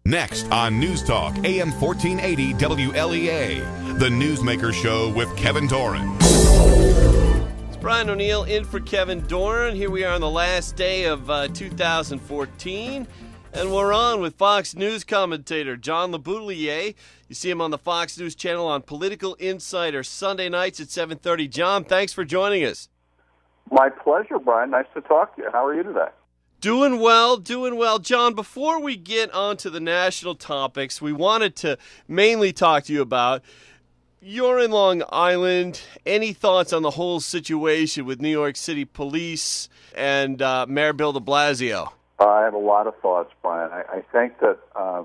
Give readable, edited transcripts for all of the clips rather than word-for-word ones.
Next on News Talk, AM 1480 WLEA, the Newsmaker Show with Kevin Doran. It's Brian O'Neill in for Kevin Doran. Here we are on the last day of 2014, and we're on with Fox News commentator John leboutillier. You see him on the Fox News channel on Political Insider Sunday nights at 7:30. John, thanks for joining us. My pleasure, Brian. Nice to talk to you. How are you today? Doing well, doing well. John, before we get on to the national topics, we wanted to mainly talk to you about, you're in Long Island. Any thoughts on the whole situation with New York City Police and Mayor Bill de Blasio? I have a lot of thoughts, Brian. I think that,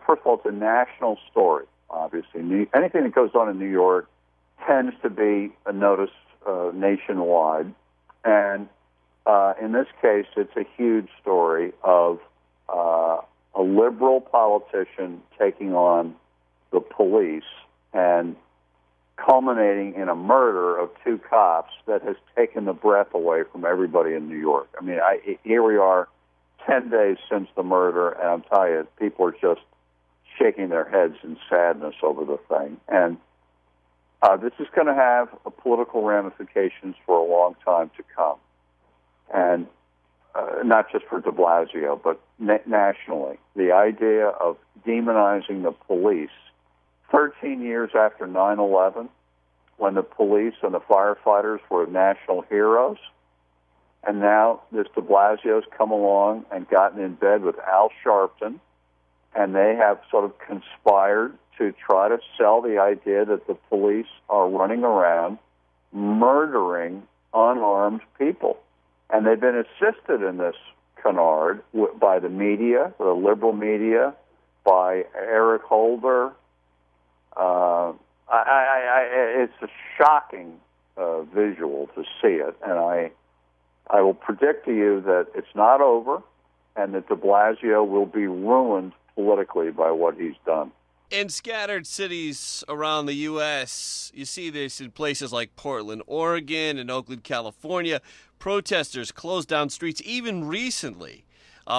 first of all, it's a national story, obviously. Anything that goes on in New York tends to be noticed nationwide. And in this case, it's a huge story of a liberal politician taking on the police and culminating in a murder of two cops that has taken the breath away from everybody in New York. I mean, here we are 10 days since the murder, and I'm telling you, people are just shaking their heads in sadness over the thing. And this is going to have political ramifications for a long time to come. And not just for de Blasio, but nationally. The idea of demonizing the police 13 years after 9/11, when the police and the firefighters were national heroes, and now this de Blasio's come along and gotten in bed with Al Sharpton, and they have sort of conspired to try to sell the idea that the police are running around murdering unarmed people. And they've been assisted in this canard by the media, the liberal media, by Eric Holder. It's a shocking visual to see it, and I will predict to you that it's not over, and that de Blasio will be ruined politically by what he's done. In scattered cities around the U.S., you see this in places like Portland, Oregon, and Oakland, California. Protesters closed down streets even recently,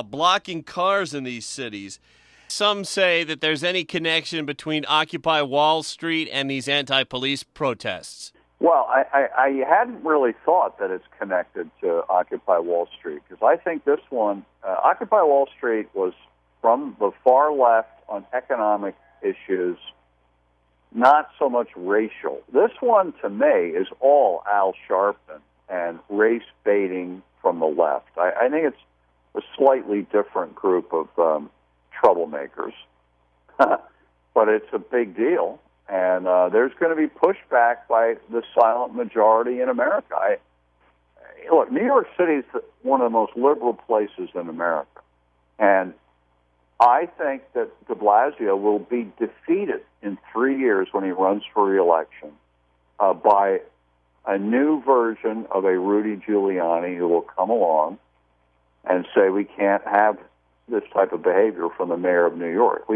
blocking cars in these cities. Some say that there's any connection between Occupy Wall Street and these anti-police protests. Well, I hadn't really thought that it's connected to Occupy Wall Street, because I think this one, Occupy Wall Street was from the far left on economic issues, not so much racial. This one, to me, is all Al Sharpton and race baiting from the left. I think it's a slightly different group of troublemakers, but it's a big deal, and there's going to be pushback by the silent majority in America. Look, New York City is one of the most liberal places in America, and I think that de Blasio will be defeated in 3 years when he runs for re-election by a new version of a Rudy Giuliani who will come along and say we can't have this type of behavior from the mayor of New York.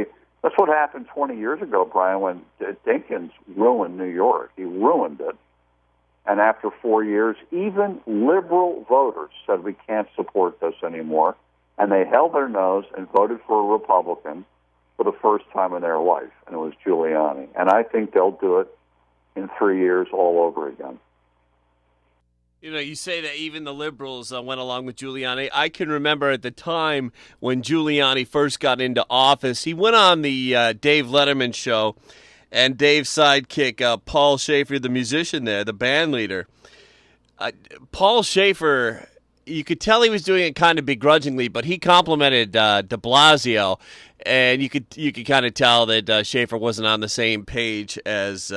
That's what happened 20 years ago, Brian, when Dinkins ruined New York. He ruined it. And after 4 years, even liberal voters said we can't support this anymore. And they held their nose and voted for a Republican for the first time in their life, and it was Giuliani. And I think they'll do it in 3 years all over again. You know, you say that even the liberals went along with Giuliani. I can remember at the time when Giuliani first got into office, he went on the Dave Letterman show, and Dave's sidekick, Paul Schaefer, the musician there, the band leader. Paul Schaefer, you could tell he was doing it kind of begrudgingly, but he complimented de Blasio, and you could kind of tell that Schaefer wasn't on the same page as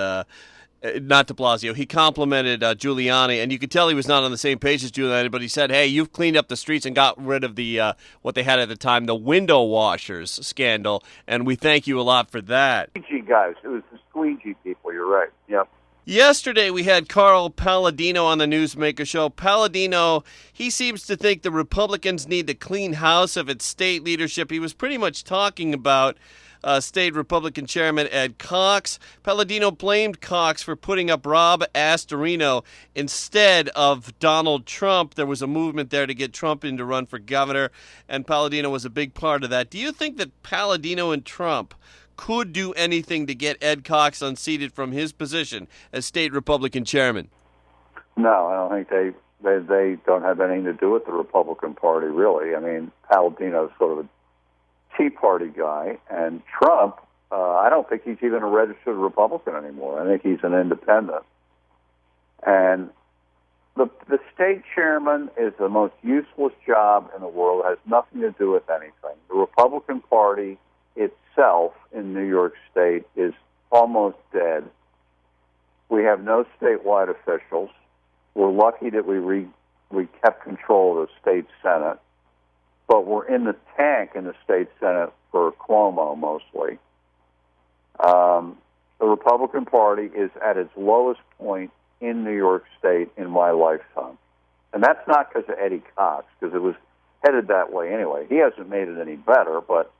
not de Blasio. He complimented Giuliani, and you could tell he was not on the same page as Giuliani, but he said, hey, you've cleaned up the streets and got rid of the what they had at the time, the window washers scandal, and we thank you a lot for that. Squeegee guys. It was the squeegee people. You're right. Yep. Yesterday, we had Carl Palladino on the Newsmaker show. Palladino, he seems to think the Republicans need to clean house of its state leadership. He was pretty much talking about state Republican Chairman Ed Cox. Palladino blamed Cox for putting up Rob Astorino instead of Donald Trump. There was a movement there to get Trump in to run for governor, and Palladino was a big part of that. Do you think that Palladino and Trump could do anything to get Ed Cox unseated from his position as state Republican chairman? No, I don't think they don't have anything to do with the Republican Party, really. I mean, Palladino's sort of a Tea Party guy, and Trump, I don't think he's even a registered Republican anymore. I think he's an independent. And the state chairman is the most useless job in the world. It has nothing to do with anything. The Republican Party itself in New York State is almost dead. We have no statewide officials. We're lucky that we kept control of the state Senate, but we're in the tank in the state Senate for Cuomo mostly. The Republican Party is at its lowest point in New York State in my lifetime. And that's not because of Eddie Cox, because it was headed that way anyway. He hasn't made it any better, but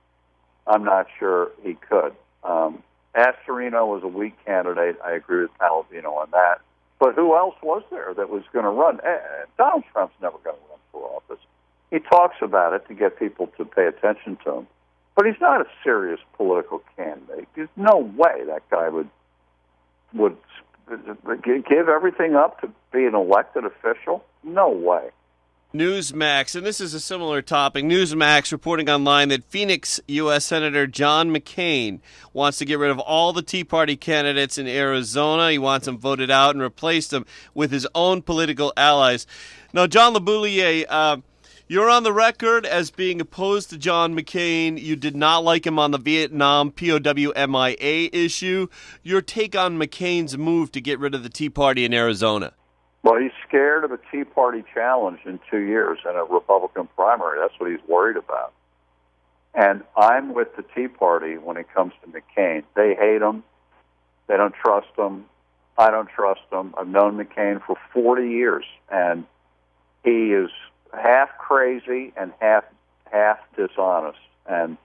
I'm not sure he could. Astorino was a weak candidate. I agree with Palladino on that. But who else was there that was going to run? Donald Trump's never going to run for office. He talks about it to get people to pay attention to him. But he's not a serious political candidate. There's no way that guy would give everything up to be an elected official. No way. Newsmax, and this is a similar topic. Newsmax reporting online that Phoenix U.S. Senator John McCain wants to get rid of all the Tea Party candidates in Arizona. He wants them voted out and replace them with his own political allies. Now, John leboutillier, you're on the record as being opposed to John McCain. You did not like him on the Vietnam POW MIA issue. Your take on McCain's move to get rid of the Tea Party in Arizona? Well, he's scared of a Tea Party challenge in 2 years in a Republican primary. That's what he's worried about. And I'm with the Tea Party when it comes to McCain. They hate him. They don't trust him. I don't trust him. I've known McCain for 40 years, and he is half crazy and half dishonest. And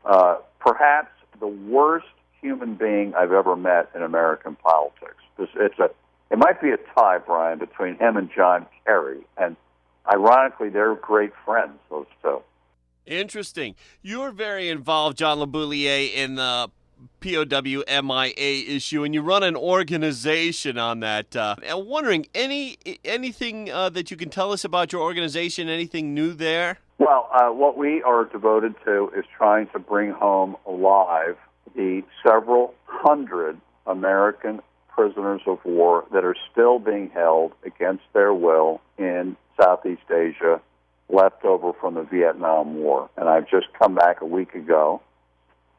perhaps the worst human being I've ever met in American politics. It might be a tie, Brian, between him and John Kerry. And ironically, they're great friends, those two. Interesting. You're very involved, John leboutillier, in the POW MIA issue, and you run an organization on that. I'm wondering, anything that you can tell us about your organization, anything new there? Well, what we are devoted to is trying to bring home alive the several hundred American prisoners of war that are still being held against their will in Southeast Asia, left over from the Vietnam War. And I've just come back a week ago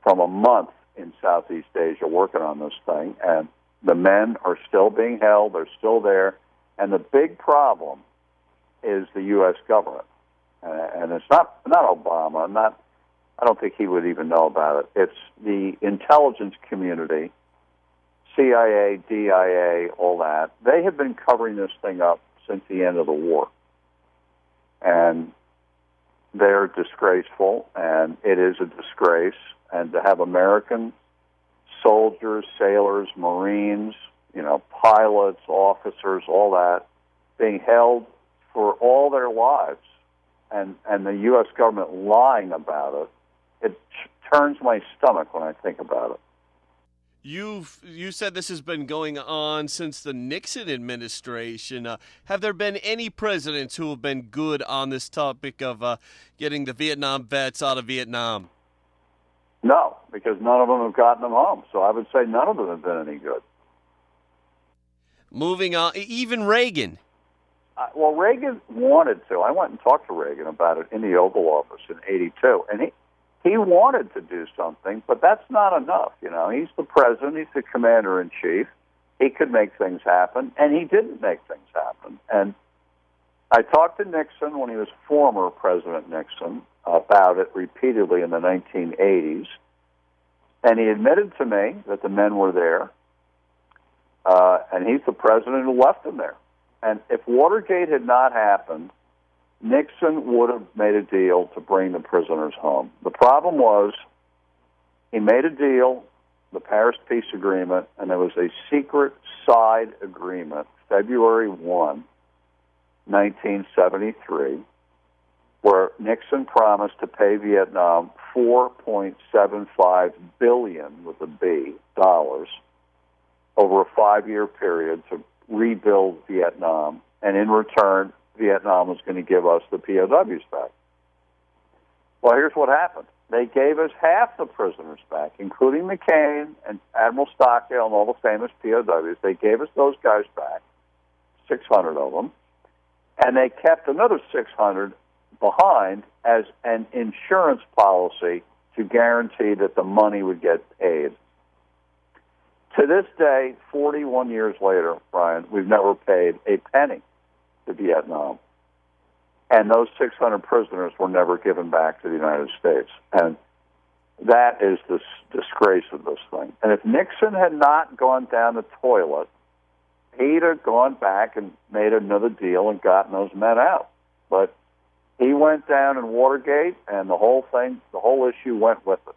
from a month in Southeast Asia working on this thing, and the men are still being held, they're still there, and the big problem is the U.S. government. And it's not Obama, I don't think he would even know about it. It's the intelligence community, CIA, DIA, all that. They have been covering this thing up since the end of the war. And they're disgraceful, and it is a disgrace. And to have American soldiers, sailors, Marines, pilots, officers, all that, being held for all their lives, and the U.S. government lying about it turns my stomach when I think about it. You said this has been going on since the Nixon administration. Have there been any presidents who have been good on this topic of getting the Vietnam vets out of Vietnam? No, because none of them have gotten them home. So I would say none of them have been any good. Moving on, even Reagan. Well, Reagan wanted to. I went and talked to Reagan about it in the Oval Office in '82, and he wanted to do something, but that's not enough. He's the president. He's the commander-in-chief. He could make things happen, and he didn't make things happen. And I talked to Nixon when he was former President Nixon about it repeatedly in the 1980s, and he admitted to me that the men were there. and he's the president who left him there. And if Watergate had not happened, Nixon would have made a deal to bring the prisoners home. The problem was he made a deal, the Paris Peace Agreement, and there was a secret side agreement, February 1, 1973, where Nixon promised to pay Vietnam $4.75 billion, with a B, dollars, over a 5-year period to rebuild Vietnam, and in return, Vietnam was going to give us the POWs back. Well, here's what happened. They gave us half the prisoners back, including McCain and Admiral Stockdale and all the famous POWs. They gave us those guys back, 600 of them, and they kept another 600 behind as an insurance policy to guarantee that the money would get paid. To this day, 41 years later, Brian, we've never paid a penny to Vietnam. And those 600 prisoners were never given back to the United States. And that is the disgrace of this thing. And if Nixon had not gone down the toilet, he'd have gone back and made another deal and gotten those men out. But he went down in Watergate, and the whole issue went with it.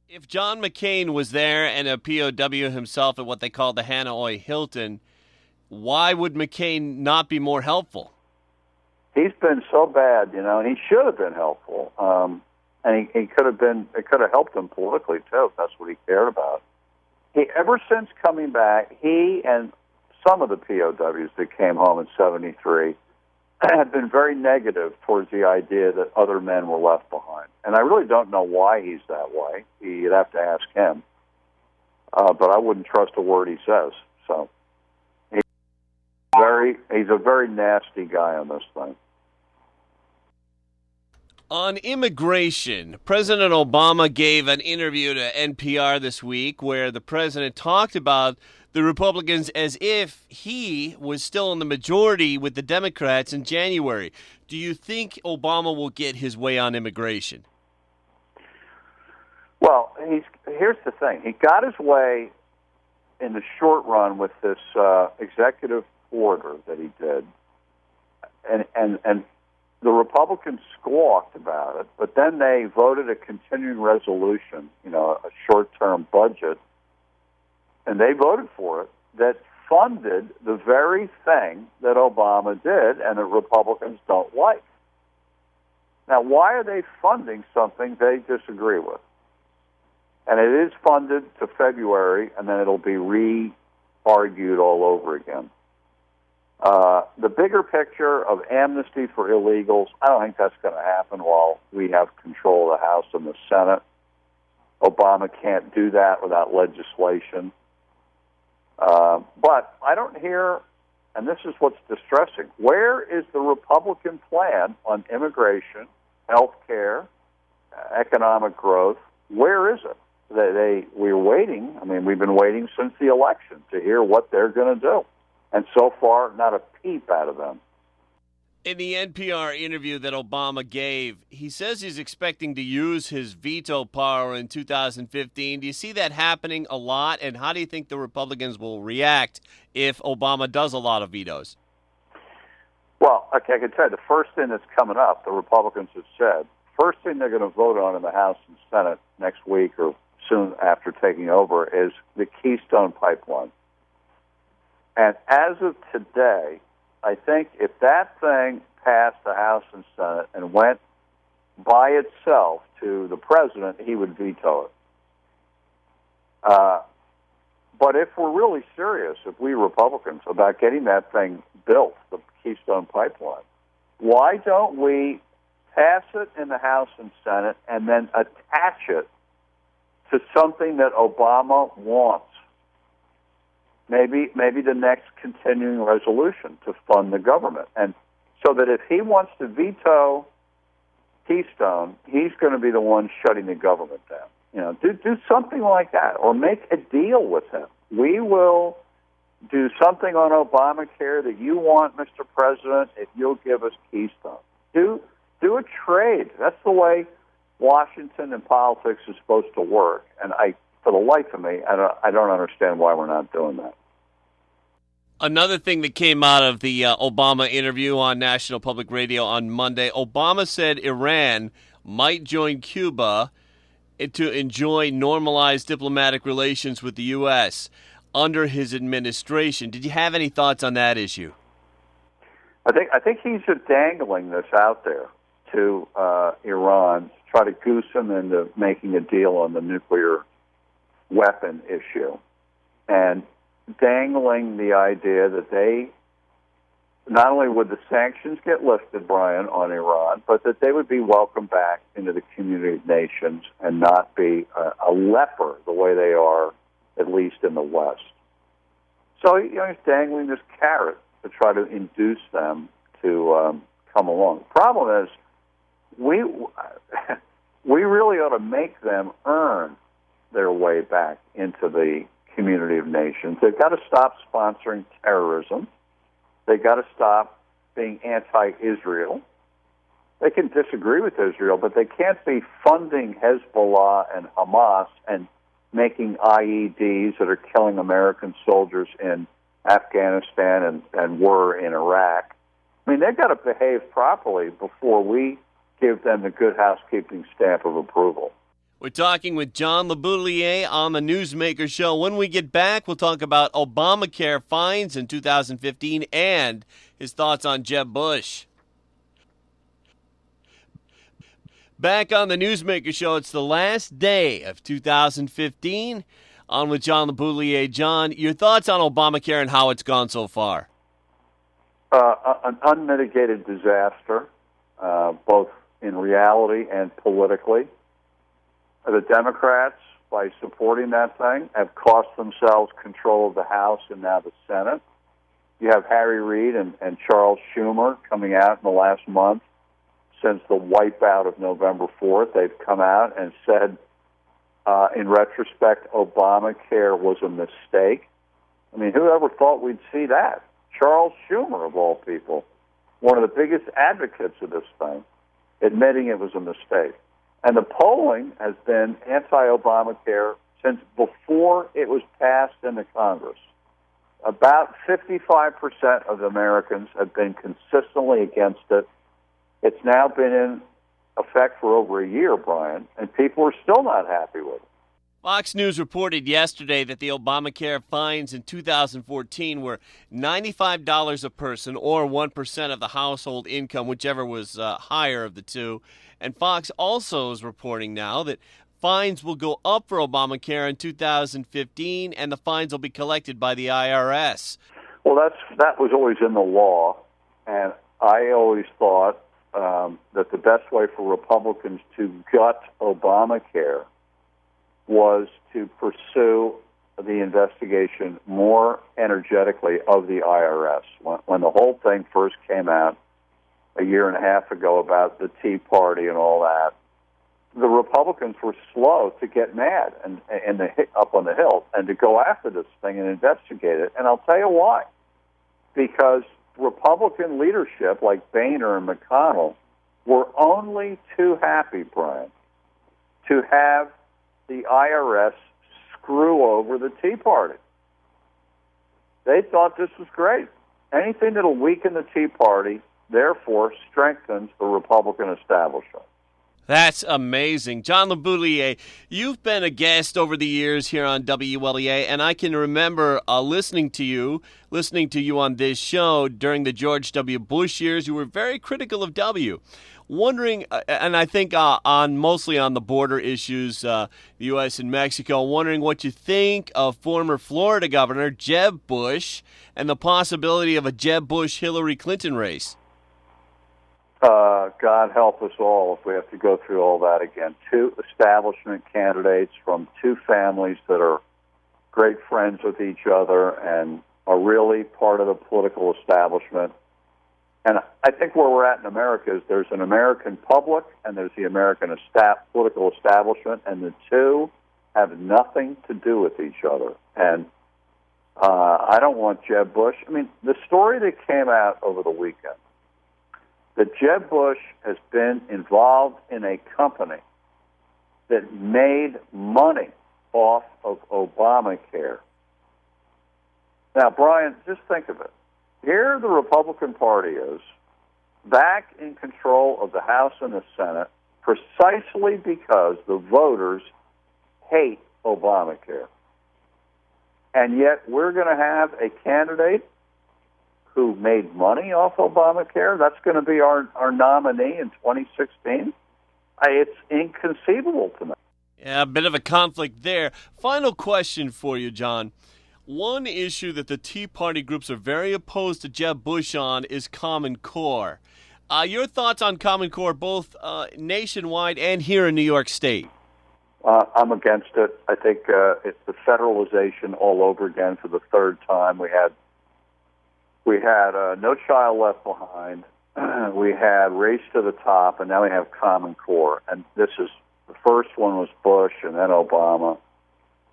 If John McCain was there and a POW himself at what they call the Hanoi Hilton, why would McCain not be more helpful? He's been so bad, and he should have been helpful. And he could have been. It could have helped him politically too, if that's what he cared about. Ever since coming back, he and some of the POWs that came home in '73 had been very negative towards the idea that other men were left behind. And I really don't know why he's that way. You'd have to ask him. But I wouldn't trust a word he says. So he's a very nasty guy on this thing. On immigration, President Obama gave an interview to NPR this week where the president talked about the Republicans as if he was still in the majority with the Democrats in January. Do you think Obama will get his way on immigration? Well, here's the thing. He got his way in the short run with this executive order that he did, and the Republicans squawked about it, but then they voted a continuing resolution, a short-term budget, and they voted for it, that funded the very thing that Obama did and the Republicans don't like. Now, why are they funding something they disagree with? And it is funded to February, and then it'll be re-argued all over again. The bigger picture of amnesty for illegals, I don't think that's going to happen while we have control of the House and the Senate. Obama can't do that without legislation. But I don't hear, and this is what's distressing, where is the Republican plan on immigration, health care, economic growth? Where is it? We're waiting. I mean, we've been waiting since the election to hear what they're going to do. And so far, not a peep out of them. In the NPR interview that Obama gave, he says he's expecting to use his veto power in 2015. Do you see that happening a lot? And how do you think the Republicans will react if Obama does a lot of vetoes? Well, okay, I can tell you the first thing that's coming up, the Republicans have said, first thing they're going to vote on in the House and Senate next week or soon after taking over is the Keystone Pipeline. And as of today, I think if that thing passed the House and Senate and went by itself to the president, he would veto it. But if we're really serious, if we Republicans, about getting that thing built, the Keystone Pipeline, why don't we pass it in the House and Senate and then attach it to something that Obama wants? Maybe the next continuing resolution to fund the government. And so that if he wants to veto Keystone, he's going to be the one shutting the government down. Do something like that, or make a deal with him. We will do something on Obamacare that you want, Mr. President, if you'll give us Keystone. Do a trade. That's the way Washington and politics is supposed to work. And I for the life of me, I don't understand why we're not doing that. Another thing that came out of the Obama interview on National Public Radio on Monday, Obama said Iran might join Cuba to enjoy normalized diplomatic relations with the U.S. under his administration. Did you have any thoughts on that issue? I think he's just dangling this out there to Iran, to try to goose them into making a deal on the nuclear weapon issue, and dangling the idea that they, not only would the sanctions get lifted, Brian, on Iran, but that they would be welcomed back into the community of nations and not be a leper the way they are, at least in the West. So he's dangling this carrot to try to induce them to come along. The problem is we really ought to make them earn their way back into the community of nations. They've got to stop sponsoring terrorism. They've got to stop being anti-Israel. They can disagree with Israel, but they can't be funding Hezbollah and Hamas and making IEDs that are killing American soldiers in Afghanistan and were in Iraq. I mean, they've got to behave properly before we give them the good housekeeping stamp of approval. We're talking with John leboutillier on the Newsmaker Show. When we get back, we'll talk about Obamacare fines in 2015 and his thoughts on Jeb Bush. Back on the Newsmaker Show, it's the last day of 2015. On with John leboutillier. John, your thoughts on Obamacare and how it's gone so far? An unmitigated disaster, both in reality and politically. The Democrats, by supporting that thing, have cost themselves control of the House and now the Senate. You have Harry Reid and Charles Schumer coming out in the last month since the wipeout of November 4th. They've come out and said, in retrospect, Obamacare was a mistake. I mean, who ever thought we'd see that? Charles Schumer, of all people, one of the biggest advocates of this thing, admitting it was a mistake. And the polling has been anti-Obamacare since before it was passed into Congress. About 55% of Americans have been consistently against it. It's now been in effect for over a year, Brian, and people are still not happy with it. Fox News reported yesterday that the Obamacare fines in 2014 were $95 a person, or 1% of the household income, whichever was higher of the two. And Fox also is reporting now that fines will go up for Obamacare in 2015, and the fines will be collected by the IRS. Well, that was always in the law, and I always thought that the best way for Republicans to gut Obamacare was to pursue the investigation more energetically of the IRS. When the whole thing first came out a year and a half ago about the Tea Party and all that, the Republicans were slow to get mad and up on the Hill and to go after this thing and investigate it. And I'll tell you why. Because Republican leadership like Boehner and McConnell were only too happy, Brian, to have the IRS screw over the Tea Party. They thought this was great. Anything that'll weaken the Tea Party, therefore, strengthens the Republican establishment. That's amazing. John leboutillier, you've been a guest over the years here on WLEA, and I can remember listening to you on this show during the George W. Bush years. You were very critical of W. Wondering, and I think mostly on the border issues, the U.S. and Mexico, wondering what you think of former Florida Governor Jeb Bush and the possibility of a Jeb Bush-Hillary Clinton race. God help us all if we have to go through all that again. Two establishment candidates from two families that are great friends with each other and are really part of the political establishment. And I think where we're at in America is there's an American public and there's the American political establishment, and the two have nothing to do with each other. And I don't want Jeb Bush. I mean, the story that came out over the weekend, that Jeb Bush has been involved in a company that made money off of Obamacare. Now, Brian, just think of it. Here the Republican Party is, back in control of the House and the Senate, precisely because the voters hate Obamacare. And yet we're going to have a candidate who made money off Obamacare. That's going to be our nominee in 2016. It's inconceivable to me. Yeah, a bit of a conflict there. Final question for you, John. One issue that the Tea Party groups are very opposed to Jeb Bush on is Common Core. Your thoughts on Common Core, both nationwide and here in New York State? I'm against it. I think it's the federalization all over again for the third time. We had No Child Left Behind. We had Race to the Top, and now we have Common Core. And this is the first one was Bush, and then Obama,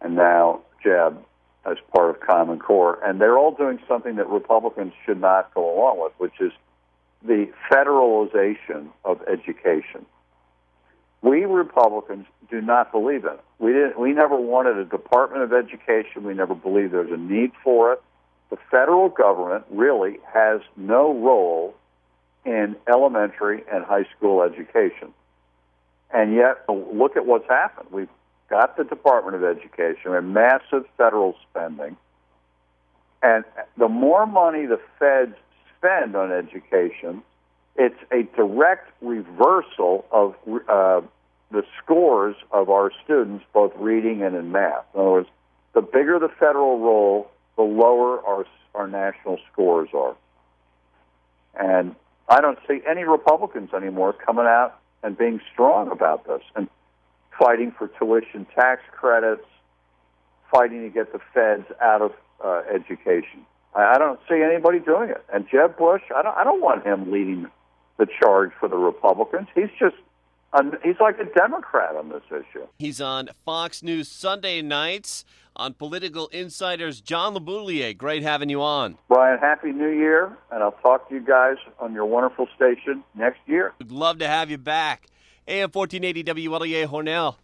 and now Jeb as part of Common Core. And they're all doing something that Republicans should not go along with, which is the federalization of education. We Republicans do not believe in it. We never wanted a Department of Education. We never believed there was a need for it. The federal government really has no role in elementary and high school education. And yet, look at what's happened. We've got the Department of Education. We have massive federal spending. And the more money the feds spend on education, it's a direct reversal of the scores of our students, both reading and in math. In other words, the bigger the federal role, the lower our national scores are. And I don't see any Republicans anymore coming out and being strong about this and fighting for tuition tax credits, fighting to get the feds out of education. I don't see anybody doing it. And Jeb Bush, I don't want him leading the charge for the Republicans. He's like a Democrat on this issue. He's on Fox News Sunday nights on Political Insider's John Leboutillier. Great having you on. Brian, Happy New Year, and I'll talk to you guys on your wonderful station next year. We'd love to have you back. AM 1480 WLEA Hornell.